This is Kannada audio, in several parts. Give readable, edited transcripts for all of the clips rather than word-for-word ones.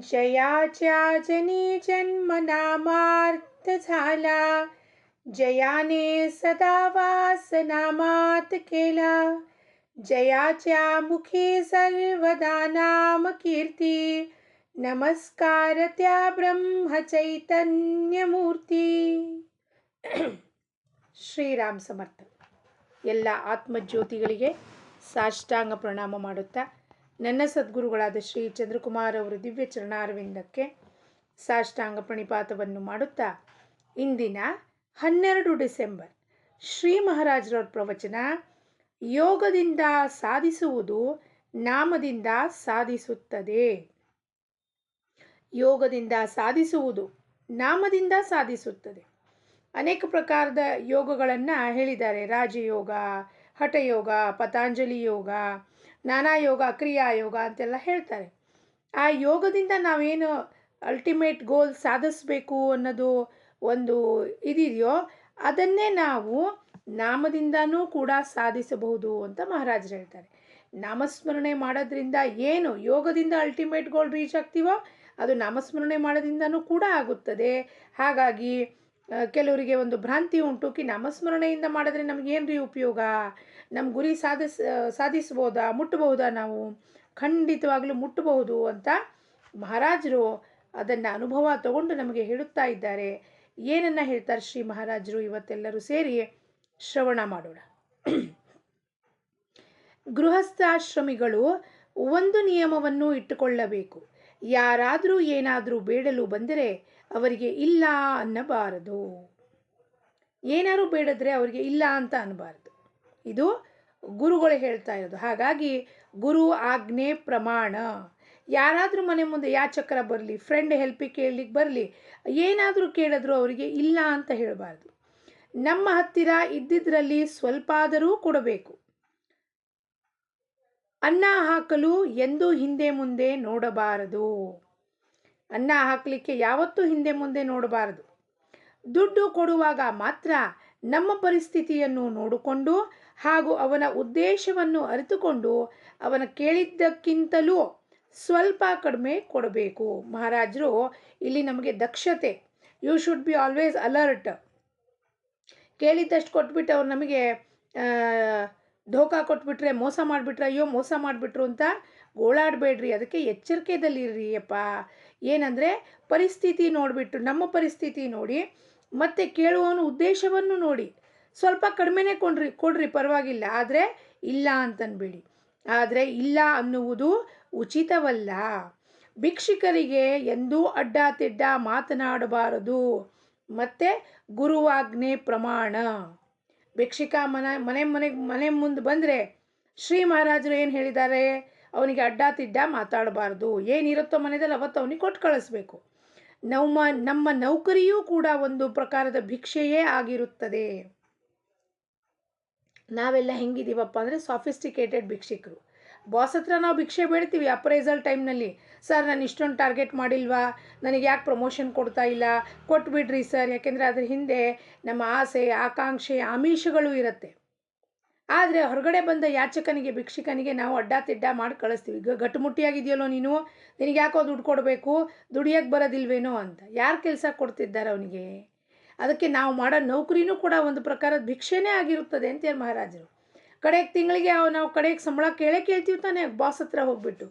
जयाच्या जनी जन्म नामार्थ झाला, जयाने सदा वास नामात केला. जयाच्या मुखी सर्वदा नाम कीर्ती, नमस्कार त्या ब्रह्म चैतन्य मूर्ती. ಶ್ರೀರಾಮ್ ಸಮರ್ಥ. ಎಲ್ಲ ಆತ್ಮಜ್ಯೋತಿಗಳಿಗೆ ಸಾಷ್ಟಾಂಗ ಪ್ರಣಾಮ ಮಾಡುತ್ತಾ ನನ್ನ ಸದ್ಗುರುಗಳಾದ ಶ್ರೀ ಚಂದ್ರಕುಮಾರ್ ಅವರ ದಿವ್ಯ ಚರಣಾರವಿಂದಕ್ಕೆ ಸಾಷ್ಟಾಂಗ ಪ್ರಣಿಪಾತವನ್ನು ಮಾಡುತ್ತಾ ಇಂದಿನ 12 ಡಿಸೆಂಬರ್ ಶ್ರೀ ಮಹಾರಾಜರವ್ರ ಪ್ರವಚನ, ಯೋಗದಿಂದ ಸಾಧಿಸುವುದು ನಾಮದಿಂದ ಸಾಧಿಸುತ್ತದೆ. ಯೋಗದಿಂದ ಸಾಧಿಸುವುದು ನಾಮದಿಂದ ಸಾಧಿಸುತ್ತದೆ. ಅನೇಕ ಪ್ರಕಾರದ ಯೋಗಗಳನ್ನು ಹೇಳಿದ್ದಾರೆ. ರಾಜಯೋಗ, ಹಠಯೋಗ, ಪತಾಂಜಲಿ ಯೋಗ, ನಾನಾ ಯೋಗ, ಕ್ರಿಯಾ ಯೋಗ ಅಂತೆಲ್ಲ ಹೇಳ್ತಾರೆ. ಆ ಯೋಗದಿಂದ ನಾವೇನು ಅಲ್ಟಿಮೇಟ್ ಗೋಲ್ ಸಾಧಿಸಬೇಕು ಅನ್ನೋದು ಒಂದು ಇದೆಯೋ ಅದನ್ನೇ ನಾವು ನಾಮದಿಂದನೂ ಕೂಡ ಸಾಧಿಸಬಹುದು ಅಂತ ಮಹಾರಾಜರು ಹೇಳ್ತಾರೆ. ನಾಮಸ್ಮರಣೆ ಮಾಡೋದ್ರಿಂದ ಏನು ಯೋಗದಿಂದ ಅಲ್ಟಿಮೇಟ್ ಗೋಲ್ ರೀಚ್ ಆಗ್ತೀವೋ ಅದು ನಾಮಸ್ಮರಣೆ ಮಾಡೋದ್ರಿಂದನೂ ಕೂಡ ಆಗುತ್ತದೆ. ಹಾಗಾಗಿ ಕೆಲವರಿಗೆ ಒಂದು ಭ್ರಾಂತಿ ಉಂಟು ಕಿ ನಾಮಸ್ಮರಣೆಯಿಂದ ಮಾಡಿದ್ರೆ ನಮಗೇನು ರೀ ಉಪಯೋಗ, ನಮ್ಮ ಗುರಿ ಸಾಧಿಸ್ಬೋದಾ, ಮುಟ್ಟಬಹುದಾ, ನಾವು ಖಂಡಿತವಾಗಲೂ ಮುಟ್ಟಬಹುದು ಅಂತ ಮಹಾರಾಜರು ಅದನ್ನು ಅನುಭವ ತಗೊಂಡು ನಮಗೆ ಹೇಳುತ್ತಾ ಇದ್ದಾರೆ. ಏನನ್ನು ಹೇಳ್ತಾರೆ ಶ್ರೀ ಮಹಾರಾಜರು ಇವತ್ತೆಲ್ಲರೂ ಸೇರಿ ಶ್ರವಣ ಮಾಡೋಣ. ಗೃಹಸ್ಥಾಶ್ರಮಿಗಳು ಒಂದು ನಿಯಮವನ್ನು ಇಟ್ಟುಕೊಳ್ಳಬೇಕು. ಯಾರಾದರೂ ಏನಾದರೂ ಬೇಡಲು ಬಂದರೆ ಅವರಿಗೆ ಇಲ್ಲ ಅನ್ನಬಾರದು. ಏನಾದರೂ ಬೇಡಿದ್ರೆ ಅವರಿಗೆ ಇಲ್ಲ ಅಂತ ಅನ್ನಬಾರದು. ಇದು ಗುರುಗಳು ಹೇಳ್ತಾ ಇರೋದು. ಹಾಗಾಗಿ ಗುರು ಆಜ್ಞೆ ಪ್ರಮಾಣ. ಯಾರಾದರೂ ಮನೆ ಮುಂದೆ ಯಾಚಕರ ಬರಲಿ, ಫ್ರೆಂಡ್ ಹೆಲ್ಪಿಗೆ ಕೇಳಲಿಕ್ಕೆ ಬರಲಿ, ಏನಾದರೂ ಕೇಳಿದ್ರು ಅವರಿಗೆ ಇಲ್ಲ ಅಂತ ಹೇಳಬಾರ್ದು. ನಮ್ಮ ಹತ್ತಿರ ಇದ್ದಿದ್ರಲ್ಲಿ ಸ್ವಲ್ಪ ಆದರೂ ಕೊಡಬೇಕು. ಅನ್ನ ಹಾಕಲು ಎಂದೂ ಹಿಂದೆ ಮುಂದೆ ನೋಡಬಾರದು. ಅನ್ನ ಹಾಕಲಿಕ್ಕೆ ಯಾವತ್ತೂ ಹಿಂದೆ ಮುಂದೆ ನೋಡಬಾರದು. ದುಡ್ಡು ಕೊಡುವಾಗ ಮಾತ್ರ ನಮ್ಮ ಪರಿಸ್ಥಿತಿಯನ್ನು ನೋಡಿಕೊಂಡು ಹಾಗೂ ಅವನ ಉದ್ದೇಶವನ್ನು ಅರಿತುಕೊಂಡು ಅವನ ಕೇಳಿದ್ದಕ್ಕಿಂತಲೂ ಸ್ವಲ್ಪ ಕಡಿಮೆ ಕೊಡಬೇಕು. ಮಹಾರಾಜರು ಇಲ್ಲಿ ನಮಗೆ ದಕ್ಷತೆ, you should be always alert. ಕೇಳಿದ್ದಷ್ಟು ಕೊಟ್ಬಿಟ್ಟು ಅವ್ರು ನಮಗೆ ಧೋಕಾ ಕೊಟ್ಬಿಟ್ರೆ, ಮೋಸ ಮಾಡಿಬಿಟ್ರೆ, ಅಯ್ಯೋ ಮೋಸ ಮಾಡಿಬಿಟ್ರು ಅಂತ ಗೋಳಾಡಬೇಡ್ರಿ. ಅದಕ್ಕೆ ಎಚ್ಚರಿಕೆದಲ್ಲಿರ್ರಿ ಅಪ್ಪ. ಏನಂದರೆ ಪರಿಸ್ಥಿತಿ ನೋಡಿಬಿಟ್ಟು, ನಮ್ಮ ಪರಿಸ್ಥಿತಿ ನೋಡಿ ಮತ್ತು ಕೇಳುವವನ ಉದ್ದೇಶವನ್ನು ನೋಡಿ ಸ್ವಲ್ಪ ಕಡಿಮೆನೇ ಕೊಡ್ರಿ ಪರವಾಗಿಲ್ಲ, ಆದರೆ ಇಲ್ಲ ಅಂತನ್ಬೇಡಿ. ಆದರೆ ಇಲ್ಲ ಅನ್ನುವುದು ಉಚಿತವಲ್ಲ. ಭಿಕ್ಷುಕರಿಗೆ ಎಂದೂ ಅಡ್ಡ ತಿಡ್ಡ ಮಾತನಾಡಬಾರದು. ಮತ್ತು ಗುರುವಾಜ್ಞೆ ಪ್ರಮಾಣ. ಭಿಕ್ಷುಕ ಮನೆ ಮುಂದೆ ಬಂದರೆ ಶ್ರೀ ಮಹಾರಾಜರು ಏನು ಹೇಳಿದ್ದಾರೆ, ಅವನಿಗೆ ಅಡ್ಡ ತಿಡ್ಡ ಮಾತಾಡಬಾರ್ದು. ಏನಿರುತ್ತೋ ಮನೆಯಲ್ಲಿ ಅವತ್ತು ಅವನಿಗೆ ಕೊಟ್ಟು ಕಳಿಸ್ಬೇಕು. ನಮ್ಮ ನೌಕರಿಯೂ ಕೂಡ ಒಂದು ಪ್ರಕಾರದ ಭಿಕ್ಷೆಯೇ ಆಗಿರುತ್ತದೆ. ನಾವೆಲ್ಲ ಹೆಂಗಿದ್ದೀವಪ್ಪ ಅಂದರೆ ಸಾಫಿಸ್ಟಿಕೇಟೆಡ್ ಭಿಕ್ಷುಕರು. ಬಾಸ್ ಹತ್ರ ನಾವು ಭಿಕ್ಷೆ ಬೇಡ್ತೀವಿ ಅಪ್ರೈಸಲ್ ಟೈಮ್ನಲ್ಲಿ. ಸರ್ ನಾನು ಇಷ್ಟೊಂದು ಟಾರ್ಗೆಟ್ ಮಾಡಿಲ್ವಾ, ನನಗೆ ಯಾಕೆ ಪ್ರಮೋಷನ್ ಕೊಡ್ತಾ ಇಲ್ಲ, ಕೊಟ್ಬಿಡ್ರಿ ಸರ್. ಯಾಕೆಂದರೆ ಅದ್ರ ಹಿಂದೆ ನಮ್ಮ ಆಸೆ, ಆಕಾಂಕ್ಷೆ, ಆಮಿಷಗಳು ಇರುತ್ತೆ. ಆದರೆ ಹೊರಗಡೆ ಬಂದ ಯಾಚಕನಿಗೆ, ಭಿಕ್ಷುಕನಿಗೆ ನಾವು ಅಡ್ಡ ತಿಡ್ಡ ಮಾಡಿ ಕಳಿಸ್ತೀವಿ. ಗಟ್ಟುಮುಟ್ಟಿಯಾಗಿದೆಯಲ್ಲೋ ನೀನು, ನಿನಗೆ ಯಾಕೋ ದುಡ್ಡು ಕೊಡಬೇಕು, ದುಡಿಯೋಕ್ಕೆ ಬರೋದಿಲ್ವೇನೋ ಅಂತ. ಯಾರು ಕೆಲಸ ಕೊಡ್ತಿದ್ದಾರೆ ಅವನಿಗೆ? ಅದಕ್ಕೆ ನಾವು ಮಾಡೋ ನೌಕರಿನೂ ಕೂಡ ಒಂದು ಪ್ರಕಾರದ ಭಿಕ್ಷೆನೇ ಆಗಿರುತ್ತದೆ ಅಂತ ಹೇಳಿ ಮಹಾರಾಜರು. ಕಡೆಗೆ ತಿಂಗಳಿಗೆ ನಾವು ಕಡೆಗೆ ಸಂಬಳ ಕೇಳ್ತೀವಿ ತಾನೇ ಬಾಸ್ ಹತ್ರ ಹೋಗ್ಬಿಟ್ಟು.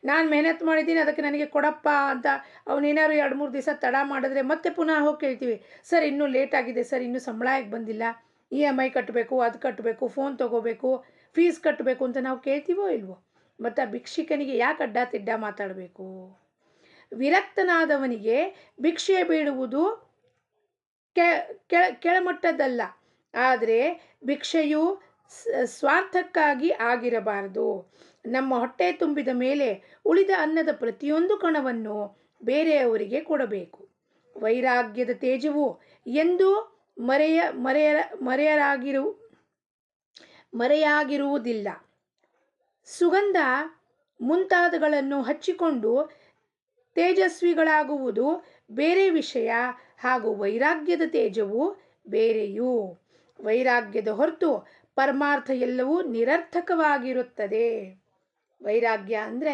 ನಾನು ಮೆಹನತ್ ಮಾಡಿದ್ದೀನಿ ಅದಕ್ಕೆ ನನಗೆ ಕೊಡಪ್ಪ ಅಂತ ಅವನೇನಾದ್ರು 2-3 ದಿವಸ ತಡ ಮಾಡಿದ್ರೆ ಮತ್ತೆ ಪುನಃ ಹೋಗಿ ಕೇಳ್ತೀವಿ, ಸರ್ ಇನ್ನೂ ಲೇಟ್ ಆಗಿದೆ ಸರ್, ಇನ್ನೂ ಸಂಬಳ ಯಾಕೆ ಬಂದಿಲ್ಲ, EMI ಕಟ್ಟಬೇಕು, ಅದು ಕಟ್ಟಬೇಕು, ಫೋನ್ ತೊಗೋಬೇಕು, ಫೀಸ್ ಕಟ್ಟಬೇಕು ಅಂತ ನಾವು ಕೇಳ್ತೀವೋ ಇಲ್ವೋ? ಮತ್ತು ಆ ಭಿಕ್ಷುಕನಿಗೆ ಯಾಕೆ ಅಡ್ಡ ತಿಡ್ಡ ಮಾತಾಡಬೇಕು? ವಿರಕ್ತನಾದವನಿಗೆ ಭಿಕ್ಷೆ ಬೇಡುವುದು ಕೆಳಮಟ್ಟದಲ್ಲ. ಆದರೆ ಭಿಕ್ಷೆಯು ಸ್ವಾರ್ಥಕ್ಕಾಗಿ ಆಗಿರಬಾರದು. ನಮ್ಮ ಹೊಟ್ಟೆ ತುಂಬಿದ ಮೇಲೆ ಉಳಿದ ಅನ್ನದ ಪ್ರತಿಯೊಂದು ಕಣವನ್ನು ಬೇರೆಯವರಿಗೆ ಕೊಡಬೇಕು. ವೈರಾಗ್ಯದ ತೇಜವು ಎಂದೂ ಮರೆಯಾಗಿರುವುದಿಲ್ಲ. ಸುಗಂಧ ಮುಂತಾದಗಳನ್ನು ಹಚ್ಚಿಕೊಂಡು ತೇಜಸ್ವಿಗಳಾಗುವುದು ಬೇರೆ ವಿಷಯ, ಹಾಗೂ ವೈರಾಗ್ಯದ ತೇಜವು ಬೇರೆಯೂ. ವೈರಾಗ್ಯದ ಹೊರತು ಪರಮಾರ್ಥ ಎಲ್ಲವೂ ನಿರರ್ಥಕವಾಗಿರುತ್ತದೆ. ವೈರಾಗ್ಯ ಅಂದರೆ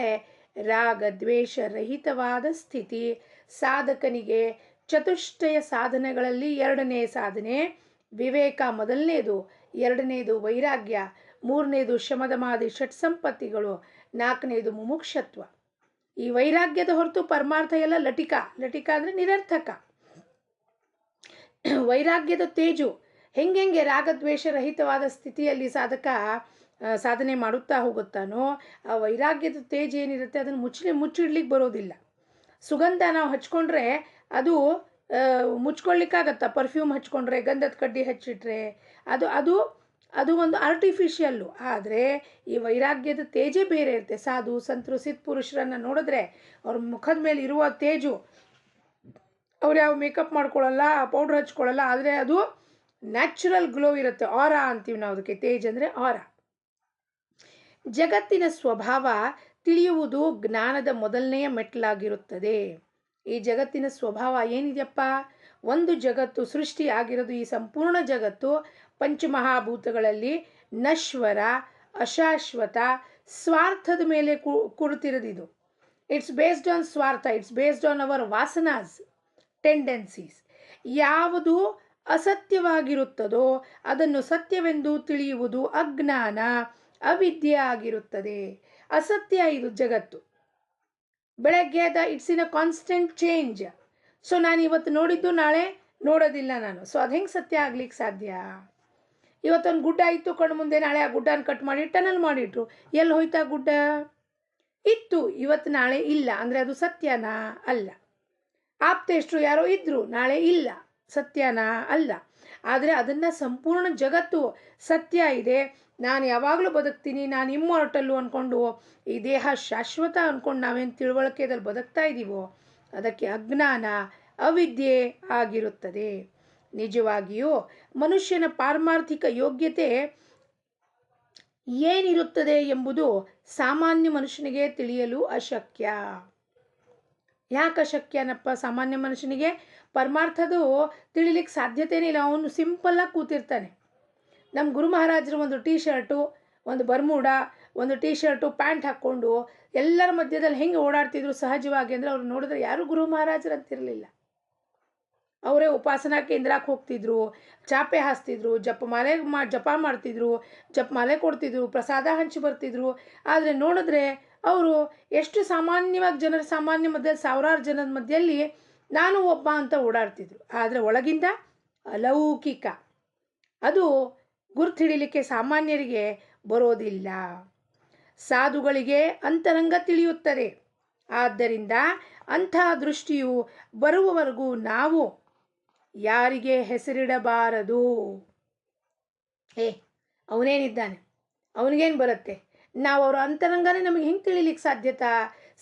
ರಾಗ ದ್ವೇಷ ರಹಿತವಾದ ಸ್ಥಿತಿ. ಸಾಧಕನಿಗೆ ಚತುಷ್ಟಯ ಸಾಧನೆಗಳಲ್ಲಿ ಎರಡನೇ ಸಾಧನೆ ವಿವೇಕ ಮೊದಲನೇದು, ಎರಡನೇದು ವೈರಾಗ್ಯ, ಮೂರನೇದು ಶಮದಮಾದಿ ಷಟ್ ಸಂಪತ್ತಿಗಳು, ನಾಲ್ಕನೇದು ಮುಮುಕ್ಷತ್ವ. ಈ ವೈರಾಗ್ಯದ ಹೊರತು ಪರಮಾರ್ಥ ಎಲ್ಲ ಲಟಿಕ. ಲಟಿಕ ಅಂದರೆ ನಿರರ್ಥಕ. ವೈರಾಗ್ಯದ ತೇಜು ಹೆಂಗೆ ರಾಗದ್ವೇಷ ರಹಿತವಾದ ಸ್ಥಿತಿಯಲ್ಲಿ ಸಾಧಕ ಸಾಧನೆ ಮಾಡುತ್ತಾ ಹೋಗುತ್ತಾನೋ, ಆ ವೈರಾಗ್ಯದ ತೇಜ್ ಏನಿರುತ್ತೆ ಅದನ್ನು ಮುಚ್ಚಿಡ್ಲಿಕ್ಕೆ ಬರೋದಿಲ್ಲ. ಸುಗಂಧ ನಾವು ಹಚ್ಕೊಂಡ್ರೆ ಅದು ಮುಚ್ಕೊಳ್ಳಿಕ್ಕಾಗತ್ತಾ? ಪರ್ಫ್ಯೂಮ್ ಹಚ್ಕೊಂಡ್ರೆ, ಗಂಧದ ಕಡ್ಡಿ ಹಚ್ಚಿಟ್ರೆ ಅದು ಅದು ಅದು ಒಂದು ಆರ್ಟಿಫಿಷಿಯಲ್ಲು. ಆದರೆ ಈ ವೈರಾಗ್ಯದ ತೇಜೇ ಬೇರೆ ಇರುತ್ತೆ. ಸಾಧು ಸಂತರು ಸಿದ್ಧಪುರುಷರನ್ನು ನೋಡಿದ್ರೆ ಅವ್ರ ಮುಖದ ಮೇಲೆ ಇರುವ ತೇಜು, ಅವ್ರು ಯಾವ ಮೇಕಪ್ ಮಾಡ್ಕೊಳ್ಳಲ್ಲ, ಪೌಡ್ರ್ ಹಚ್ಕೊಳ್ಳಲ್ಲ, ಆದರೆ ಅದು ನ್ಯಾಚುರಲ್ ಗ್ಲೋ ಇರುತ್ತೆ. ಆರಾ ಅಂತೀವಿ ನಾವು ಅದಕ್ಕೆ. ತೇಜ್ ಅಂದರೆ ಆರಾ. ಜಗತ್ತಿನ ಸ್ವಭಾವ ತಿಳಿಯುವುದು ಜ್ಞಾನದ ಮೊದಲನೆಯ ಮೆಟ್ಟಲಾಗಿರುತ್ತದೆ. ಈ ಜಗತ್ತಿನ ಸ್ವಭಾವ ಏನಿದೆಯಪ್ಪ, ಒಂದು ಜಗತ್ತು ಸೃಷ್ಟಿ ಆಗಿರೋದು, ಈ ಸಂಪೂರ್ಣ ಜಗತ್ತು ಪಂಚಮಹಾಭೂತಗಳಲ್ಲಿ ನಶ್ವರ, ಅಶಾಶ್ವತ, ಸ್ವಾರ್ಥದ ಮೇಲೆ ಕುಳಿತಿರೋದಿದು. ಇಟ್ಸ್ ಬೇಸ್ಡ್ ಆನ್ ಸ್ವಾರ್ಥ, ಇಟ್ಸ್ ಬೇಸ್ಡ್ ಆನ್ ಅವರ್ ವಾಸನಾಸ್, ಟೆಂಡೆನ್ಸೀಸ್. ಯಾವುದು ಅಸತ್ಯವಾಗಿರುತ್ತದೋ ಅದನ್ನು ಸತ್ಯವೆಂದು ತಿಳಿಯುವುದು ಅಜ್ಞಾನ, ಅವಿದ್ಯೆ ಆಗಿರುತ್ತದೆ. ಅಸತ್ಯ ಇದು ಜಗತ್ತು. ಬೆಳಗ್ಗೆ it's in a constant change. So ನಾನು ಇವತ್ತು ನೋಡಿದ್ದು ನಾಳೆ ನೋಡೋದಿಲ್ಲ ನಾನು. ಸೊ ಅದು ಹೆಂಗೆ ಸತ್ಯ ಆಗ್ಲಿಕ್ಕೆ ಸಾಧ್ಯ? ಇವತ್ತೊಂದು ಗುಡ್ಡ ಇತ್ತು ಕಣ್ಣು ಮುಂದೆ, ನಾಳೆ ಆ ಗುಡ್ಡನ ಕಟ್ ಮಾಡಿ ಟನಲ್ ಮಾಡಿಟ್ರು. ಎಲ್ಲಿ ಹೋಯ್ತಾ ಗುಡ್ಡ? ಇತ್ತು, ಇವತ್ತು ನಾಳೆ ಇಲ್ಲ. ಅಂದರೆ ಅದು ಸತ್ಯನಾ? ಅಲ್ಲ. ಆಪ್ತೇಷ್ಟರು ಯಾರೋ ಇದ್ದರು, ನಾಳೆ ಇಲ್ಲ. ಸತ್ಯನಾ? ಅಲ್ಲ. ಆದರೆ ಅದನ್ನು ಸಂಪೂರ್ಣ ಜಗತ್ತು ಸತ್ಯ ಇದೆ, ನಾನು ಯಾವಾಗಲೂ ಬದುಕ್ತೀನಿ, ನಾನು ಇಮ್ಮೋರ್ಟಲ್ಲು ಅಂದ್ಕೊಂಡು ಈ ದೇಹ ಶಾಶ್ವತ ಅಂದ್ಕೊಂಡು ನಾವೇನು ತಿಳುವಳಿಕೆಯಲ್ಲಿ ಬದುಕ್ತಾ ಇದ್ದೀವೋ ಅದಕ್ಕೆ ಅಜ್ಞಾನ, ಅವಿದ್ಯೆ ಆಗಿರುತ್ತದೆ. ನಿಜವಾಗಿಯೂ ಮನುಷ್ಯನ ಪಾರಮಾರ್ಥಿಕ ಯೋಗ್ಯತೆ ಏನಿರುತ್ತದೆ ಎಂಬುದು ಸಾಮಾನ್ಯ ಮನುಷ್ಯನಿಗೆ ತಿಳಿಯಲು ಅಶಕ್ಯ. ಯಾಕೆ ಅಶಕ್ಯನಪ್ಪ? ಸಾಮಾನ್ಯ ಮನುಷ್ಯನಿಗೆ ಪರಮಾರ್ಥದು ತಿಳಿಲಿಕ್ಕೆ ಸಾಧ್ಯತೆಯೇ ಇಲ್ಲ. ಅವನು ಸಿಂಪಲ್ಲಾಗಿ ಕೂತಿರ್ತಾನೆ. ನಮ್ಮ ಗುರು ಮಹಾರಾಜರು ಒಂದು ಟೀ ಶರ್ಟು, ಒಂದು ಬರ್ಮೂಡ, ಒಂದು ಟೀ ಶರ್ಟು, ಪ್ಯಾಂಟ್ ಹಾಕ್ಕೊಂಡು ಎಲ್ಲರ ಮಧ್ಯದಲ್ಲಿ ಹೆಂಗೆ ಓಡಾಡ್ತಿದ್ರು ಸಹಜವಾಗಿ ಅಂದರೆ ಅವ್ರು ನೋಡಿದ್ರೆ ಯಾರು ಗುರು ಮಹಾರಾಜರು ಅಂತಿರಲಿಲ್ಲ. ಅವರೇ ಉಪಾಸನಾ ಕೇಂದ್ರಕ್ಕೆ ಹೋಗ್ತಿದ್ರು, ಚಾಪೆ ಹಾಸ್ತಿದ್ರು, ಜಪ ಮಾಡ್ತಿದ್ರು, ಜಪಮಾಲೆ ಕೊಡ್ತಿದ್ರು, ಪ್ರಸಾದ ಹಂಚಿ ಬರ್ತಿದ್ರು. ಆದರೆ ನೋಡಿದ್ರೆ ಅವರು ಎಷ್ಟು ಸಾಮಾನ್ಯವಾಗಿ ಸಾಮಾನ್ಯ ಮಧ್ಯದಲ್ಲಿ ಸಾವಿರಾರು ಜನದ ಮಧ್ಯದಲ್ಲಿ ನಾನು ಒಬ್ಬ ಅಂತ ಓಡಾಡ್ತಿದ್ರು. ಆದರೆ ಒಳಗಿಂದ ಅಲೌಕಿಕ, ಅದು ಗುರ್ತು ಹಿಡಿಲಿಕ್ಕೆ ಸಾಮಾನ್ಯರಿಗೆ ಬರೋದಿಲ್ಲ. ಸಾಧುಗಳಿಗೆ ಅಂತರಂಗ ತಿಳಿಯುತ್ತದೆ. ಆದ್ದರಿಂದ ಅಂಥ ದೃಷ್ಟಿಯು ಬರುವವರೆಗೂ ನಾವು ಯಾರಿಗೆ ಹೆಸರಿಡಬಾರದು. ಅವನೇನಿದ್ದಾನೆ, ಅವನಿಗೇನು ಬರುತ್ತೆ? ನಾವು ಅವರ ಅಂತರಂಗನೇ ನಮಗೆ ಹೆಂಗೆ ತಿಳಿಲಿಕ್ಕೆ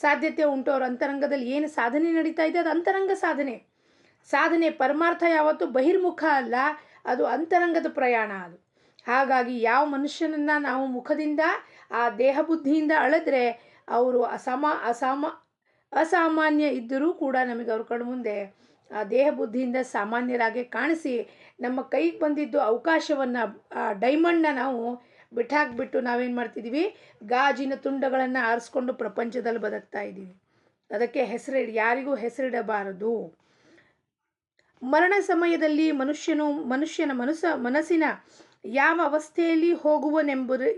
ಸಾಧ್ಯತೆ ಉಂಟು? ಅವ್ರ ಅಂತರಂಗದಲ್ಲಿ ಏನು ಸಾಧನೆ ನಡೀತಾ ಇದೆ, ಅದು ಅಂತರಂಗ ಸಾಧನೆ. ಸಾಧನೆ ಪರಮಾರ್ಥ ಯಾವತ್ತೂ ಬಹಿರ್ಮುಖ ಅಲ್ಲ, ಅದು ಅಂತರಂಗದ ಪ್ರಯಾಣ ಅದು. ಹಾಗಾಗಿ ಯಾವ ಮನುಷ್ಯನನ್ನು ನಾವು ಮುಖದಿಂದ ಆ ದೇಹ ಬುದ್ಧಿಯಿಂದ ಅಳೆದ್ರೆ ಅವರು ಅಸಾಮಾನ್ಯ ಇದ್ದರೂ ಕೂಡ ನಮಗೆ ಅವ್ರ ಕಣ್ಣು ಮುಂದೆ ಆ ದೇಹ ಬುದ್ಧಿಯಿಂದ ಸಾಮಾನ್ಯರಾಗಿ ಕಾಣಿಸಿ ನಮ್ಮ ಕೈಗೆ ಬಂದಿದ್ದು ಅವಕಾಶವನ್ನು, ಆ ಡೈಮಂಡನ್ನ ನಾವು ಬಿಟ್ಟಾಕ್ಬಿಟ್ಟು ನಾವೇನು ಮಾಡ್ತಿದ್ದೀವಿ? ಗಾಜಿನ ತುಂಡಗಳನ್ನು ಆರಿಸ್ಕೊಂಡು ಪ್ರಪಂಚದಲ್ಲಿ ಬದುಕ್ತಾ ಇದ್ದೀವಿ. ಅದಕ್ಕೆ ಯಾರಿಗೂ ಹೆಸರಿಡಬಾರದು. ಮರಣ ಸಮಯದಲ್ಲಿ ಮನುಷ್ಯನ ಮನಸ್ಸಿನ ಯಾವ ಅವಸ್ಥೆಯಲ್ಲಿ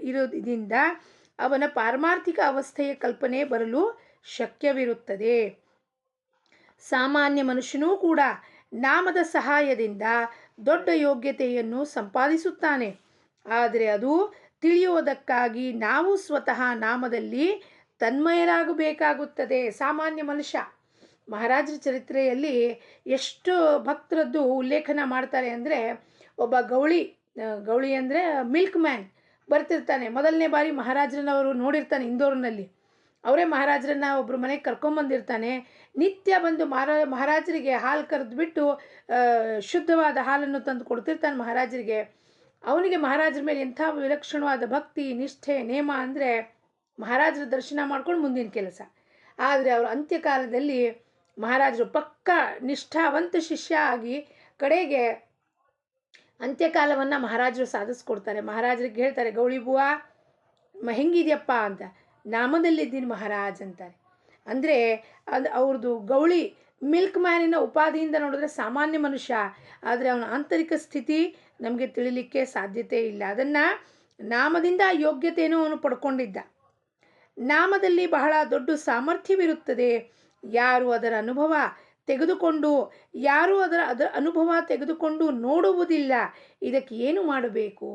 ಇರೋದ್ರಿಂದ ಅವನ ಪಾರಮಾರ್ಥಿಕ ಅವಸ್ಥೆಯ ಕಲ್ಪನೆ ಬರಲು ಶಕ್ಯವಿರುತ್ತದೆ. ಸಾಮಾನ್ಯ ಮನುಷ್ಯನೂ ಕೂಡ ನಾಮದ ಸಹಾಯದಿಂದ ದೊಡ್ಡ ಯೋಗ್ಯತೆಯನ್ನು ಸಂಪಾದಿಸುತ್ತಾನೆ. ಆದರೆ ಅದು ತಿಳಿಯುವುದಕ್ಕಾಗಿ ನಾವು ಸ್ವತಃ ನಾಮದಲ್ಲಿ ತನ್ಮಯರಾಗಬೇಕಾಗುತ್ತದೆ. ಸಾಮಾನ್ಯ ಮನುಷ್ಯ ಮಹಾರಾಜರ ಚರಿತ್ರೆಯಲ್ಲಿ ಎಷ್ಟು ಭಕ್ತರದ್ದು ಉಲ್ಲೇಖನ ಮಾಡ್ತಾರೆ ಅಂದರೆ, ಒಬ್ಬ ಗೌಳಿ ಅಂದರೆ ಮಿಲ್ಕ್ ಮ್ಯಾನ್ ಬರ್ತಿರ್ತಾನೆ. ಮೊದಲನೇ ಬಾರಿ ಮಹಾರಾಜರನ್ನವರು ನೋಡಿರ್ತಾನೆ ಇಂದೋರ್ನಲ್ಲಿ. ಅವರೇ ಮಹಾರಾಜರನ್ನ ಒಬ್ಬರು ಮನೆಗೆ ಕರ್ಕೊಂಬಂದಿರ್ತಾನೆ. ನಿತ್ಯ ಬಂದು ಮಹಾರಾಜರಿಗೆ ಹಾಲು ಕರೆದುಬಿಟ್ಟು ಶುದ್ಧವಾದ ಹಾಲನ್ನು ತಂದು ಕೊಡ್ತಿರ್ತಾನೆ ಮಹಾರಾಜರಿಗೆ. ಅವನಿಗೆ ಮಹಾರಾಜರ ಮೇಲೆ ಎಂಥ ವಿಲಕ್ಷಣವಾದ ಭಕ್ತಿ, ನಿಷ್ಠೆ, ನೇಮ ಅಂದರೆ ಮಹಾರಾಜರ ದರ್ಶನ ಮಾಡ್ಕೊಂಡು ಮುಂದಿನ ಕೆಲಸ. ಆದರೆ ಅವರು ಅಂತ್ಯಕಾಲದಲ್ಲಿ ಮಹಾರಾಜರು ಪಕ್ಕ ನಿಷ್ಠಾವಂತ ಶಿಷ್ಯ ಆಗಿ ಕಡೆಗೆ ಅಂತ್ಯಕಾಲವನ್ನು ಮಹಾರಾಜರು ಸಾಧಿಸ್ಕೊಡ್ತಾರೆ. ಮಹಾರಾಜರಿಗೆ ಹೇಳ್ತಾರೆ, ಗೌಳಿ ಬುವಾ ಹೆಂಗಿದೆಯಪ್ಪ ಅಂತ. ನಾಮದಲ್ಲಿದ್ದೀನಿ ಮಹಾರಾಜ್ ಅಂತಾರೆ. ಅಂದರೆ ಅವ್ರದ್ದು ಗೌಳಿ ಮಿಲ್ಕ್ ಮ್ಯಾನಿನ ಉಪಾಧಿಯಿಂದ ನೋಡಿದ್ರೆ ಸಾಮಾನ್ಯ ಮನುಷ್ಯ, ಆದರೆ ಅವನ ಆಂತರಿಕ ಸ್ಥಿತಿ ನಮಗೆ ತಿಳಿಲಿಕ್ಕೆ ಸಾಧ್ಯತೆ ಇಲ್ಲ. ಅದನ್ನು ನಾಮದಿಂದ ಆ ಯೋಗ್ಯತೆಯನ್ನು ಅವನು ಪಡ್ಕೊಂಡಿದ್ದ. ನಾಮದಲ್ಲಿ ಬಹಳ ದೊಡ್ಡ ಸಾಮರ್ಥ್ಯವಿರುತ್ತದೆ. ಯಾರು ಅದರ ಅನುಭವ ತೆಗೆದುಕೊಂಡು ನೋಡುವುದಿಲ್ಲ, ಇದಕ್ಕೆ ಏನು ಮಾಡಬೇಕು?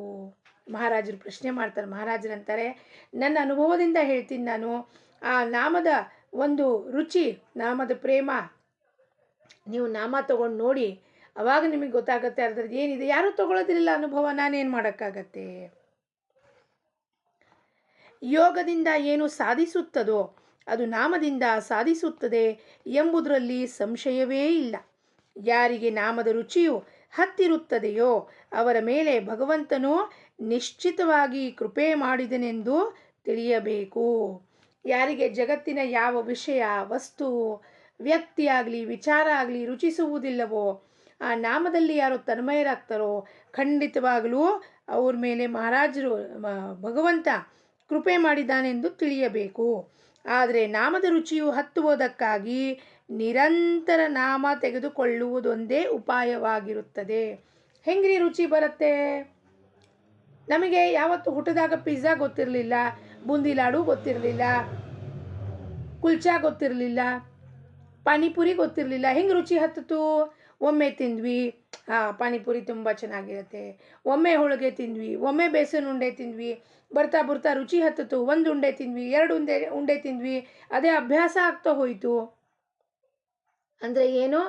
ಮಹಾರಾಜರು ಪ್ರಶ್ನೆ ಮಾಡ್ತಾರೆ. ಮಹಾರಾಜರಂತಾರೆ, ನನ್ನ ಅನುಭವದಿಂದ ಹೇಳ್ತೀನಿ ನಾನು, ಆ ನಾಮದ ಒಂದು ರುಚಿ, ನಾಮದ ಪ್ರೇಮ, ನೀವು ನಾಮ ತಗೊಂಡು ನೋಡಿ, ಅವಾಗ ನಿಮಗೆ ಗೊತ್ತಾಗುತ್ತೆ ಅದ್ರದ್ದು ಏನಿದೆ. ಯಾರೂ ತಗೊಳ್ಳೋದಿಲ್ಲ ಅನುಭವ, ನಾನೇನು ಮಾಡೋಕ್ಕಾಗತ್ತೆ? ಯೋಗದಿಂದ ಏನು ಸಾಧಿಸುತ್ತದೋ ಅದು ನಾಮದಿಂದ ಸಾಧಿಸುತ್ತದೆ ಎಂಬುದರಲ್ಲಿ ಸಂಶಯವೇ ಇಲ್ಲ. ಯಾರಿಗೆ ನಾಮದ ರುಚಿಯು ಹತ್ತಿರುತ್ತದೆಯೋ ಅವರ ಮೇಲೆ ಭಗವಂತನು ನಿಶ್ಚಿತವಾಗಿ ಕೃಪೆ ಮಾಡಿದನೆಂದು ತಿಳಿಯಬೇಕು. ಯಾರಿಗೆ ಜಗತ್ತಿನ ಯಾವ ವಿಷಯ, ವಸ್ತು, ವ್ಯಕ್ತಿ ಆಗಲಿ, ವಿಚಾರ ಆಗಲಿ ರುಚಿಸುವುದಿಲ್ಲವೋ, ಆ ನಾಮದಲ್ಲಿ ಯಾರು ತನ್ಮಯರಾಗ್ತಾರೋ ಖಂಡಿತವಾಗಲೂ ಅವ್ರ ಮೇಲೆ ಮಹಾರಾಜರು, ಭಗವಂತ ಕೃಪೆ ಮಾಡಿದ್ದಾನೆಂದು ತಿಳಿಯಬೇಕು. ಆದರೆ ನಾಮದ ರುಚಿಯು ಹತ್ತುವುದಕ್ಕಾಗಿ ನಿರಂತರ ನಾಮ ತೆಗೆದುಕೊಳ್ಳುವುದೊಂದೇ ಉಪಾಯವಾಗಿರುತ್ತದೆ. ಹೆಂಗ್ರಿ ರುಚಿ ಬರುತ್ತೆ? ನಮಗೆ ಯಾವತ್ತು ಹುಟ್ಟಿದಾಗ ಪಿಜ್ಜಾ ಗೊತ್ತಿರಲಿಲ್ಲ, ಬೂಂದಿ ಲಾಡು ಗೊತ್ತಿರಲಿಲ್ಲ, ಕುಲ್ಚಾ ಗೊತ್ತಿರಲಿಲ್ಲ, ಪಾನಿಪುರಿ ಗೊತ್ತಿರಲಿಲ್ಲ. ಹೆಂಗೆ ರುಚಿ ಹತ್ತಿತು? ಒಮ್ಮೆ ತಿಂದ್ವಿ, ಪಾನಿಪುರಿ ತುಂಬ ಚೆನ್ನಾಗಿರುತ್ತೆ. ಒಮ್ಮೆ ಹೋಳಿಗೆ ತಿಂದ್ವಿ, ಒಮ್ಮೆ ಬೇಸನ್ ಉಂಡೆ ತಿಂದ್ವಿ, ಬರ್ತಾ ಬರ್ತಾ ರುಚಿ ಹತ್ತಿತು. ಒಂದು ಉಂಡೆ ತಿಂದ್ವಿ, ಎರಡು ಉಂಡೆ ತಿಂದ್ವಿ, ಅದೇ ಅಭ್ಯಾಸ ಆಗ್ತಾ ಹೋಯಿತು. ಅಂದರೆ ಏನು?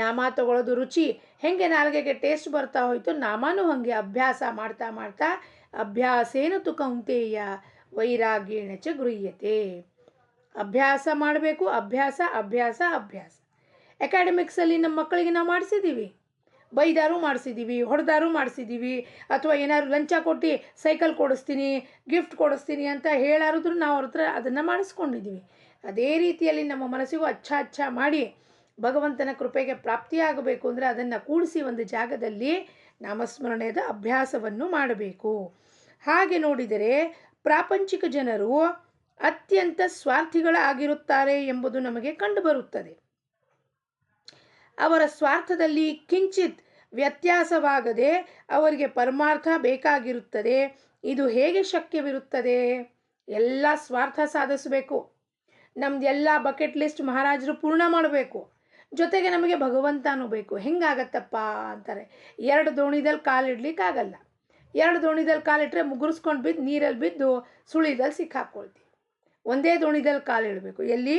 ನಾಮ ತಗೊಳ್ಳೋದು ರುಚಿ ಹೆಂಗೆ ನಾಲ್ಗೆಗೆ ಟೇಸ್ಟ್ ಬರ್ತಾ ಹೋಯಿತು, ನಾಮನೂ ಹಾಗೆ ಅಭ್ಯಾಸ ಮಾಡ್ತಾ ಮಾಡ್ತಾ ಅಭ್ಯಾಸೇನ ತು ಕೌಂತೇಯ ವೈರಾಗ್ಯೇಣ ಚ ಗೃಹ್ಯತೆ. ಅಭ್ಯಾಸ ಮಾಡಬೇಕು, ಅಭ್ಯಾಸ ಅಭ್ಯಾಸ ಅಭ್ಯಾಸ. ಅಕಾಡೆಮಿಕ್ಸಲ್ಲಿ ನಮ್ಮ ಮಕ್ಕಳಿಗೆ ನಾವು ಮಾಡಿಸಿದ್ದೀವಿ, ಬೈದಾರು ಮಾಡಿಸಿದ್ದೀವಿ, ಹೊಡೆದಾರು ಮಾಡಿಸಿದ್ದೀವಿ, ಅಥವಾ ಏನಾದ್ರು ಲಂಚ ಕೊಟ್ಟು ಸೈಕಲ್ ಕೊಡಿಸ್ತೀನಿ, ಗಿಫ್ಟ್ ಕೊಡಿಸ್ತೀನಿ ಅಂತ ಹೇಳಾರಿದ್ರು ನಾವು ಅವ್ರ ಹತ್ರ ಅದನ್ನು ಮಾಡಿಸ್ಕೊಂಡಿದ್ದೀವಿ. ಅದೇ ರೀತಿಯಲ್ಲಿ ನಮ್ಮ ಮನಸ್ಸಿಗೂ ಅಚ್ಚ ಮಾಡಿ ಭಗವಂತನ ಕೃಪೆಗೆ ಪ್ರಾಪ್ತಿಯಾಗಬೇಕು ಅಂದರೆ ಅದನ್ನು ಕೂಡಿಸಿ ಒಂದು ಜಾಗದಲ್ಲಿ ನಾಮಸ್ಮರಣೆಯ ಅಭ್ಯಾಸವನ್ನು ಮಾಡಬೇಕು. ಹಾಗೆ ನೋಡಿದರೆ ಪ್ರಾಪಂಚಿಕ ಜನರು ಅತ್ಯಂತ ಸ್ವಾರ್ಥಿಗಳಾಗಿರುತ್ತಾರೆ ಎಂಬುದು ನಮಗೆ ಕಂಡುಬರುತ್ತದೆ. ಅವರ ಸ್ವಾರ್ಥದಲ್ಲಿ ಕಿಂಚಿತ್ ವ್ಯತ್ಯಾಸವಾಗದೆ ಅವರಿಗೆ ಪರಮಾರ್ಥ ಬೇಕಾಗಿರುತ್ತದೆ. ಇದು ಹೇಗೆ ಶಕ್ಯವಿರುತ್ತದೆ? ಎಲ್ಲ ಸ್ವಾರ್ಥ ಸಾಧಿಸಬೇಕು, ನಮ್ದೆಲ್ಲ ಬಕೆಟ್ ಲಿಸ್ಟ್ ಮಹಾರಾಜರು ಪೂರ್ಣ ಮಾಡಬೇಕು, ಜೊತೆಗೆ ನಮಗೆ ಭಗವಂತನೂ ಬೇಕು. ಹೆಂಗಾಗತ್ತಪ್ಪ ಅಂತಾರೆ. 2 ದೋಣಿದಲ್ಲಿ ಕಾಲಿಡ್ಲಿಕ್ಕಾಗಲ್ಲ. 2 ದೋಣಿದಲ್ಲಿ ಕಾಲಿಟ್ರೆ ಮುಗುರಿಸ್ಕೊಂಡು ಬಿದ್ದು ನೀರಲ್ಲಿ ಬಿದ್ದು ಸುಳಿದಲ್ಲಿ ಸಿಕ್ಕಾಕ್ಕೊಳ್ತೀವಿ. ಒಂದೇ ದೋಣಿದಲ್ಲಿ ಕಾಲಿಡಬೇಕು. ಎಲ್ಲಿ?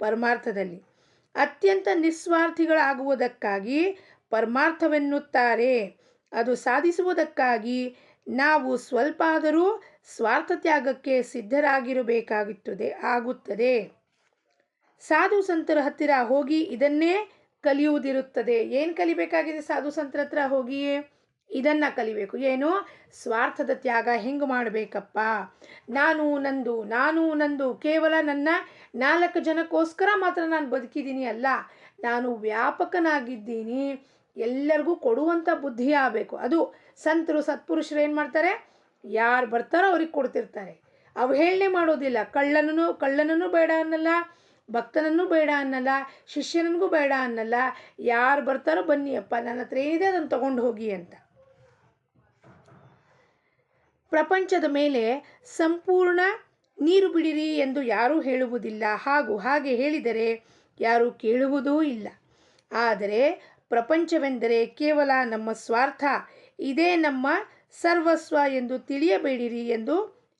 ಪರಮಾರ್ಥದಲ್ಲಿ. ಅತ್ಯಂತ ನಿಸ್ವಾರ್ಥಿಗಳಾಗುವುದಕ್ಕಾಗಿ ಪರಮಾರ್ಥವೆನ್ನುತ್ತಾರೆ. ಅದು ಸಾಧಿಸುವುದಕ್ಕಾಗಿ ನಾವು ಸ್ವಲ್ಪ ಆದರೂ ಸ್ವಾರ್ಥ ತ್ಯಾಗಕ್ಕೆ ಆಗುತ್ತದೆ. ಸಾಧು ಸಂತರ ಹತ್ತಿರ ಹೋಗಿ ಇದನ್ನೇ ಕಲಿಯುವುದಿರುತ್ತದೆ. ಏನು ಕಲಿಬೇಕಾಗಿದೆ? ಸಾಧು ಸಂತರ ಹತ್ರ ಹೋಗಿ ಇದನ್ನು ಕಲಿಬೇಕು. ಏನು? ಸ್ವಾರ್ಥದ ತ್ಯಾಗ ಹೆಂಗೆ ಮಾಡಬೇಕಪ್ಪ. ನಾನು ನಂದು ಕೇವಲ ನನ್ನ 4 ಜನಕ್ಕೋಸ್ಕರ ಮಾತ್ರ ನಾನು ಬದುಕಿದ್ದೀನಿ ಅಲ್ಲ, ನಾನು ವ್ಯಾಪಕನಾಗಿದ್ದೀನಿ, ಎಲ್ಲರಿಗೂ ಕೊಡುವಂಥ ಬುದ್ಧಿ ಆಗಬೇಕು. ಅದು ಸಂತರು ಸತ್ಪುರುಷರು ಏನು ಮಾಡ್ತಾರೆ? ಯಾರು ಬರ್ತಾರೋ ಅವ್ರಿಗೆ ಕೊಡ್ತಿರ್ತಾರೆ. ಅವಹೇಳನೆ ಮಾಡೋದಿಲ್ಲ. ಕಳ್ಳನೂ ಬೇಡ ಅನ್ನಲ್ಲ, ಭಕ್ತನನ್ನು ಬೇಡ ಅನ್ನಲ್ಲ, ಶಿಷ್ಯನಿಗೂ ಬೇಡ ಅನ್ನಲ್ಲ. ಯಾರು ಬರ್ತಾರೋ ಬನ್ನಿ ಅಪ್ಪ, ನನ್ನ ಹತ್ರ ಏನಿದೆ ಅದನ್ನು ತಗೊಂಡು ಹೋಗಿ ಅಂತ. ಪ್ರಪಂಚದ ಮೇಲೆ ಸಂಪೂರ್ಣ ನೀರು ಬಿಡಿರಿ ಎಂದು ಯಾರೂ ಹೇಳುವುದಿಲ್ಲ. ಹಾಗೆ ಹೇಳಿದರೆ ಯಾರೂ ಕೇಳುವುದೂ ಇಲ್ಲ. ಆದರೆ ಪ್ರಪಂಚವೆಂದರೆ ಕೇವಲ ನಮ್ಮ ಸ್ವಾರ್ಥ, ಇದೇ ನಮ್ಮ ಸರ್ವಸ್ವ ಎಂದು ತಿಳಿಯಬೇಡಿರಿ ಎಂದು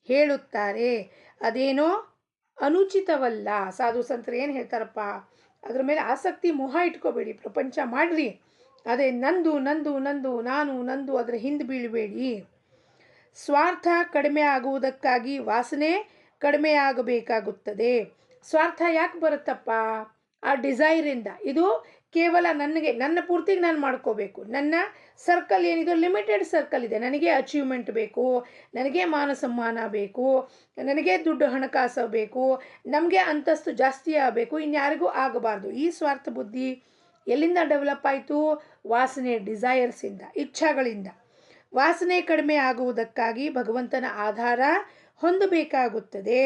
ಹೇಳುತ್ತಾರೆ. ಅದೇನೋ ಅನುಚಿತವಲ್ಲ. ಸಾಧು ಸಂತರು ಏನು ಹೇಳ್ತಾರಪ್ಪ, ಅದ್ರ ಮೇಲೆ ಆಸಕ್ತಿ ಮೋಹ ಇಟ್ಕೋಬೇಡಿ, ಪ್ರಪಂಚ ಮಾಡ್ರಿ, ಅದೇ ನಂದು ನಾನು ಅದರ ಹಿಂದೆ ಬೀಳಬೇಡಿ. ಸ್ವಾರ್ಥ ಕಡಿಮೆ ಆಗುವುದಕ್ಕಾಗಿ ವಾಸನೆ ಕಡಿಮೆ ಆಗಬೇಕಾಗುತ್ತದೆ. ಸ್ವಾರ್ಥ ಯಾಕೆ ಬರುತ್ತಪ್ಪ? ಆ ಡಿಸೈರಿಂದ. ಇದು ಕೇವಲ ನನ್ನ ಪೂರ್ತಿಗೆ ನಾನು ಮಾಡ್ಕೋಬೇಕು. ನನ್ನ ಸರ್ಕಲ್ ಏನಿದೆ ಲಿಮಿಟೆಡ್ ಸರ್ಕಲ್ ಇದೆ. ನನಗೆ ಅಚೀವ್ಮೆಂಟ್ ಬೇಕು, ನನಗೆ ಮಾನ ಸಮ್ಮಾನ ಬೇಕು, ನನಗೆ ದುಡ್ಡು ಹಣಕಾಸು ಬೇಕು, ನಮಗೆ ಅಂತಸ್ತು ಜಾಸ್ತಿ ಆಗಬೇಕು, ಇನ್ಯಾರಿಗೂ ಆಗಬಾರ್ದು. ಈ ಸ್ವಾರ್ಥ ಬುದ್ಧಿ ಎಲ್ಲಿಂದ ಡೆವಲಪ್ ಆಯಿತು? ವಾಸನೆ, ಡಿಸೈರ್ಸಿಂದ, ಇಚ್ಛಾಗಳಿಂದ. ವಾಸನೆ ಕಡಿಮೆ ಆಗುವುದಕ್ಕಾಗಿ ಭಗವಂತನ ಆಧಾರ ಹೊಂದಬೇಕಾಗುತ್ತದೆ.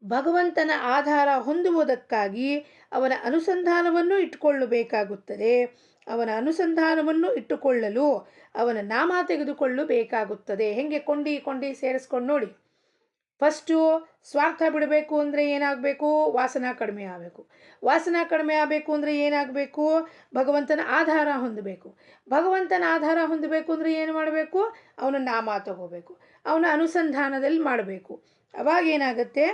ಭಗವಂತನ ಆಧಾರ ಹೊಂದುವುದಕ್ಕಾಗಿ ಅವನ ಅನುಸಂಧಾನವನ್ನು ಇಟ್ಟುಕೊಳ್ಳಬೇಕಾಗುತ್ತದೆ. ಅವನ ಅನುಸಂಧಾನವನ್ನು ಇಟ್ಟುಕೊಳ್ಳಲು ಅವನ ನಾಮ ತೆಗೆದುಕೊಳ್ಳಬೇಕಾಗುತ್ತದೆ. ಹೆಂಗೆ ಕೊಂಡಿ ಸೇರಿಸ್ಕೊಂಡು ನೋಡಿ. ಫಸ್ಟು ಸ್ವಾರ್ಥ ಬಿಡಬೇಕು ಅಂದರೆ ಏನಾಗಬೇಕು? ವಾಸನ ಕಡಿಮೆ ಆಗಬೇಕು. ವಾಸನ ಕಡಿಮೆ ಆಗಬೇಕು ಅಂದರೆ ಏನಾಗಬೇಕು? ಭಗವಂತನ ಆಧಾರ ಹೊಂದಬೇಕು. ಭಗವಂತನ ಆಧಾರ ಹೊಂದಬೇಕು ಅಂದರೆ ಏನು ಮಾಡಬೇಕು? ಅವನ ನಾಮ ತಗೋಬೇಕು. ಅವನ ಅನುಸಂಧಾನದಲ್ಲಿ ಮಾಡಬೇಕು. ಅವಾಗ ಏನಾಗುತ್ತೆ?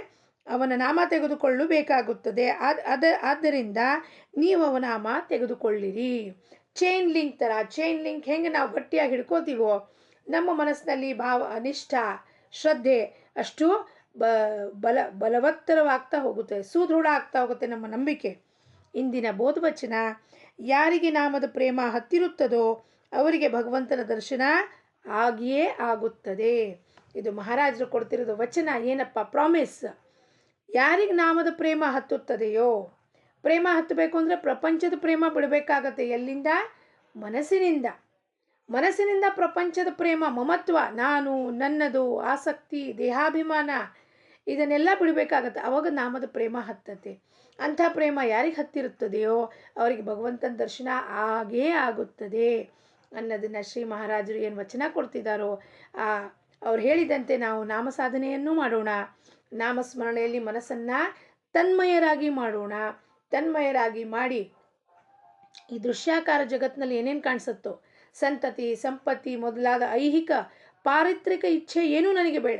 ಅವನ ನಾಮ ತೆಗೆದುಕೊಳ್ಳಬೇಕಾಗುತ್ತದೆ. ಆದ್ದರಿಂದ ನೀವು ಅವನ ನಾಮ ತೆಗೆದುಕೊಳ್ಳಿರಿ. ಚೈನ್ ಲಿಂಕ್ ಥರ. ಚೈನ್ ಲಿಂಕ್ ಹೆಂಗೆ ನಾವು ಗಟ್ಟಿಯಾಗಿ ಹಿಡ್ಕೋತೀವೋ, ನಮ್ಮ ಮನಸ್ಸಿನಲ್ಲಿ ನಿಷ್ಠ ಶ್ರದ್ಧೆ ಅಷ್ಟು ಬಲವತ್ತರವಾಗ್ತಾ ಹೋಗುತ್ತೆ, ಸುದೃಢ ಆಗ್ತಾ ಹೋಗುತ್ತೆ ನಮ್ಮ ನಂಬಿಕೆ. ಇಂದಿನ ಬೋಧವಚನ: ಯಾರಿಗೆ ನಾಮದ ಪ್ರೇಮ ಹತ್ತಿರುತ್ತದೋ ಅವರಿಗೆ ಭಗವಂತನ ದರ್ಶನ ಆಗಿಯೇ ಆಗುತ್ತದೆ. ಇದು ಮಹಾರಾಜರು ಕೊಡ್ತಿರೋದು ವಚನ. ಏನಪ್ಪ? ಪ್ರಾಮಿಸ್. ಯಾರಿಗೆ ನಾಮದ ಪ್ರೇಮ ಹತ್ತುತ್ತದೆಯೋ, ಪ್ರೇಮ ಹತ್ತಬೇಕು ಅಂದರೆ ಪ್ರಪಂಚದ ಪ್ರೇಮ ಬಿಡಬೇಕಾಗತ್ತೆ. ಎಲ್ಲಿಂದ? ಮನಸ್ಸಿನಿಂದ. ಮನಸ್ಸಿನಿಂದ ಪ್ರಪಂಚದ ಪ್ರೇಮ, ಮಮತ್ವ, ನಾನು, ನನ್ನದು, ಆಸಕ್ತಿ, ದೇಹಾಭಿಮಾನ ಇದನ್ನೆಲ್ಲ ಬಿಡಬೇಕಾಗತ್ತೆ. ಅವಾಗ ನಾಮದ ಪ್ರೇಮ ಹತ್ತತ್ತೆ. ಅಂಥ ಪ್ರೇಮ ಯಾರಿಗೆ ಹತ್ತಿರುತ್ತದೆಯೋ ಅವರಿಗೆ ಭಗವಂತನ ದರ್ಶನ ಆಗೇ ಆಗುತ್ತದೆ ಅನ್ನೋದನ್ನು ಶ್ರೀ ಮಹಾರಾಜರು ಏನು ವಚನ ಕೊಡ್ತಿದ್ದಾರೋ ಅವ್ರು ಹೇಳಿದಂತೆ ನಾವು ನಾಮ ಸಾಧನೆಯನ್ನು ಮಾಡೋಣ. ನಾಮಸ್ಮರಣೆಯಲ್ಲಿ ಮನಸ್ಸನ್ನು ತನ್ಮಯರಾಗಿ ಮಾಡೋಣ. ತನ್ಮಯರಾಗಿ ಮಾಡಿ ಈ ದೃಶ್ಯಾಕಾರ ಜಗತ್ತಿನಲ್ಲಿ ಏನೇನು ಕಾಣಿಸುತ್ತೋ, ಸಂತತಿ, ಸಂಪತ್ತಿ ಮೊದಲಾದ ಐಹಿಕ ಪಾರಿತ್ರಿಕ ಇಚ್ಛೆ ಏನೂ ನನಗೆ ಬೇಡ,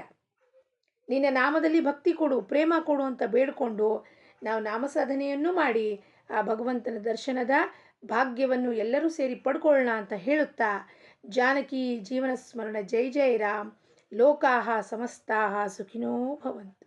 ನಿನ್ನ ನಾಮದಲ್ಲಿ ಭಕ್ತಿ ಕೊಡು, ಪ್ರೇಮ ಕೊಡು ಅಂತ ಬೇಡಿಕೊಂಡು ನಾವು ನಾಮ ಸಾಧನೆಯನ್ನು ಮಾಡಿ ಆ ಭಗವಂತನ ದರ್ಶನದ ಭಾಗ್ಯವನ್ನು ಎಲ್ಲರೂ ಸೇರಿ ಪಡ್ಕೊಳ್ಳೋಣ ಅಂತ ಹೇಳುತ್ತಾ, ಜಾನಕಿ ಜೀವನ ಸ್ಮರಣ. ಜೈ ಜೈ ರಾಮ್. ಲೋಕಾಹ ಸಮಸ್ತಾಹ ಸುಖಿನೋ ಭವಂತು.